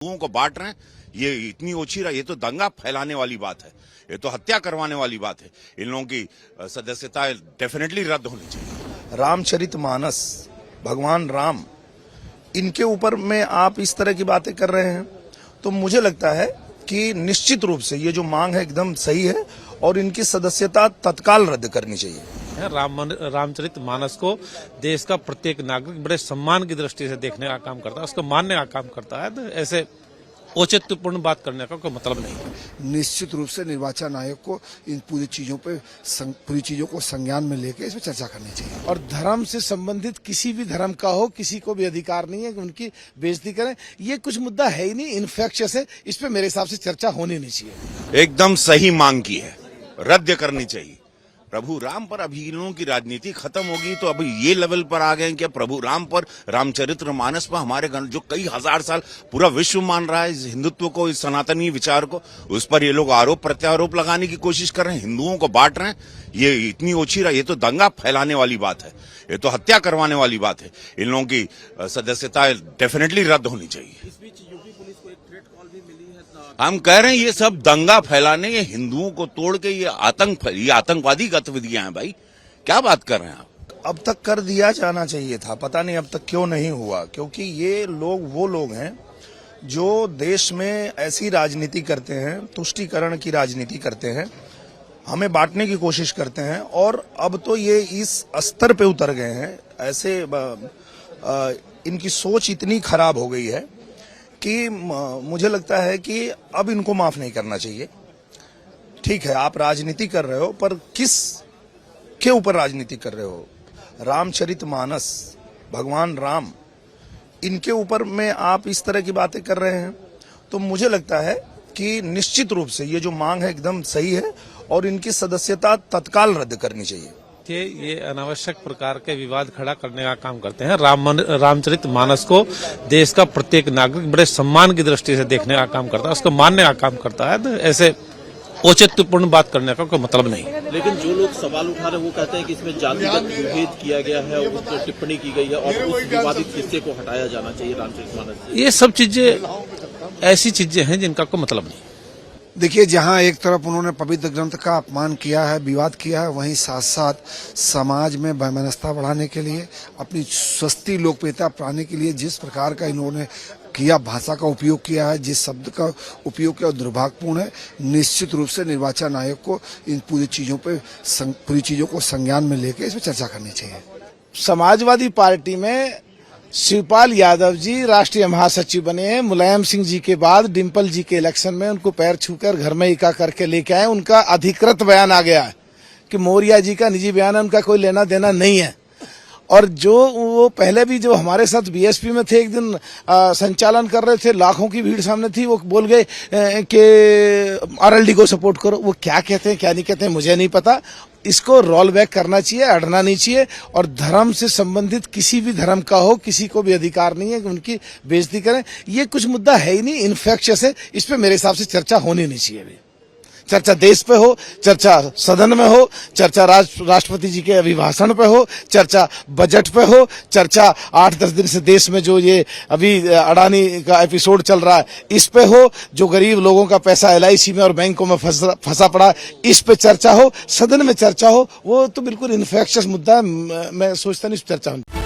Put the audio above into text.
लोगों को बांट रहे हैं, ये इतनी ओछी रहा, ये तो दंगा फैलाने वाली बात है, ये तो हत्या करवाने वाली बात है। इन लोगों की सदस्यता डेफिनेटली रद्द होनी चाहिए। रामचरितमानस, भगवान राम, इनके ऊपर में आप इस तरह की बातें कर रहे हैं, तो मुझे लगता है कि निश्चित रूप से ये जो मांग है एकदम सही है और इनकी सदस्यता तत्काल रद्द करनी चाहिए। रामचरितमानस को देश का प्रत्येक नागरिक बड़े सम्मान की दृष्टि से देखने का काम करता है, उसको मानने का काम करता है। तो ऐसे औचित्यपूर्ण बात करने का कोई मतलब नहीं है। निश्चित रूप से निर्वाचन आयोग को इन पूरी चीजों को संज्ञान में लेकर इस पर चर्चा करनी चाहिए। और धर्म से संबंधित किसी भी धर्म का हो, किसी को भी अधिकार नहीं है कि उनकी बेइज्जती करें। ये कुछ मुद्दा है ही नहीं, इनफेक्शियस है, इस पे मेरे हिसाब से चर्चा होनी नहीं चाहिए। एकदम सही मांग की है, रद्द करनी चाहिए। प्रभु राम पर अभी इन लोगों की राजनीति खत्म होगी तो अभी ये लेवल पर आ गए कि प्रभु राम पर, रामचरितमानस पर हमारे जो कई हजार साल पूरा विश्व मान रहा है इस हिंदुत्व को, इस सनातनी विचार को, उस पर ये लोग आरोप प्रत्यारोप लगाने की कोशिश कर रहे हैं, हिंदुओं को बांट रहे हैं। ये इतनी ओछी रहा, ये तो दंगा फैलाने वाली बात है, ये तो हत्या करवाने वाली बात है। इन लोगों की सदस्यता डेफिनेटली रद्द होनी चाहिए। हम कह रहे हैं ये सब दंगा फैलाने, ये हिंदुओं को तोड़ के ये आतंकवादी गतिविधियां हैं। भाई क्या बात कर रहे हैं आप? अब तक कर दिया जाना चाहिए था, पता नहीं अब तक क्यों नहीं हुआ, क्योंकि ये लोग वो लोग हैं जो देश में ऐसी राजनीति करते हैं, तुष्टीकरण की राजनीति करते हैं, हमें बांटने की कोशिश करते हैं। और अब तो ये इस स्तर पे उतर गए हैं, ऐसे इनकी सोच इतनी खराब हो गई है कि मुझे लगता है कि अब इनको माफ नहीं करना चाहिए। ठीक है, आप राजनीति कर रहे हो, पर किस के ऊपर राजनीति कर रहे हो? रामचरितमानस, भगवान राम, इनके ऊपर में आप इस तरह की बातें कर रहे हैं, तो मुझे लगता है कि निश्चित रूप से ये जो मांग है एकदम सही है और इनकी सदस्यता तत्काल रद्द करनी चाहिए। ये अनावश्यक प्रकार के विवाद खड़ा करने का काम करते हैं। रामचरितमानस को देश का प्रत्येक नागरिक बड़े सम्मान की दृष्टि से देखने का काम करता है, उसको मानने का काम करता है। तो ऐसे औचित्यपूर्ण बात करने का कोई मतलब नहीं है। लेकिन जो लोग सवाल उठा रहे हैं वो कहते हैं कि इसमें जातिगत विभेद किया गया है, उस पर टिप्पणी की गई है और उस विवादित हिस्से को हटाया जाना चाहिए रामचरितमानस से। ये सब चीजें ऐसी चीजें हैं जिनका कोई मतलब नहीं। देखिए, जहां एक तरफ उन्होंने पवित्र ग्रंथ का अपमान किया है, विवाद किया है, वहीं साथ साथ समाज में वैमनस्यता बढ़ाने के लिए, अपनी सस्ती लोकप्रियता पाने के लिए जिस प्रकार का इन्होंने किया, भाषा का उपयोग किया है, जिस शब्द का उपयोग किया, दुर्भाग्यपूर्ण है। निश्चित रूप से निर्वाचन आयोग को इन पूरी चीजों को संज्ञान में लेकर इस पर चर्चा करनी चाहिए। समाजवादी पार्टी में शिवपाल यादव जी राष्ट्रीय महासचिव बने हैं। मुलायम सिंह जी के बाद डिम्पल जी के इलेक्शन में उनको पैर छूकर घर में इका करके लेके आए। उनका अधिकृत बयान आ गया है कि मौर्य जी का निजी बयान है, उनका कोई लेना देना नहीं है। और जो वो पहले भी जो हमारे साथ बीएसपी में थे, एक दिन संचालन कर रहे थे, लाखों की भीड़ सामने थी, वो बोल गए कि आरएलडी को सपोर्ट करो। वो क्या कहते हैं क्या नहीं कहते हैं मुझे नहीं पता। इसको रोल बैक करना चाहिए, अड़ना नहीं चाहिए। और धर्म से संबंधित किसी भी धर्म का हो, किसी को भी अधिकार नहीं है कि उनकी बेइज्जती करें। ये कुछ मुद्दा है ही नहीं, इनफेक्शियस है, इस पे मेरे हिसाब से चर्चा होनी नहीं चाहिए। अभी चर्चा देश पे हो, चर्चा सदन में हो, चर्चा राष्ट्रपति जी के अभिभाषण पे हो, चर्चा बजट पे हो, चर्चा 8-10 दिन से देश में जो ये अभी अडानी का एपिसोड चल रहा है इस पे हो, जो गरीब लोगों का पैसा LIC में और बैंकों में फंसा पड़ा इस पे चर्चा हो, सदन में चर्चा हो। वो तो बिल्कुल इनफेक्शियस मुद्दा है, मैं सोचता नहीं इस पर चर्चा होनी।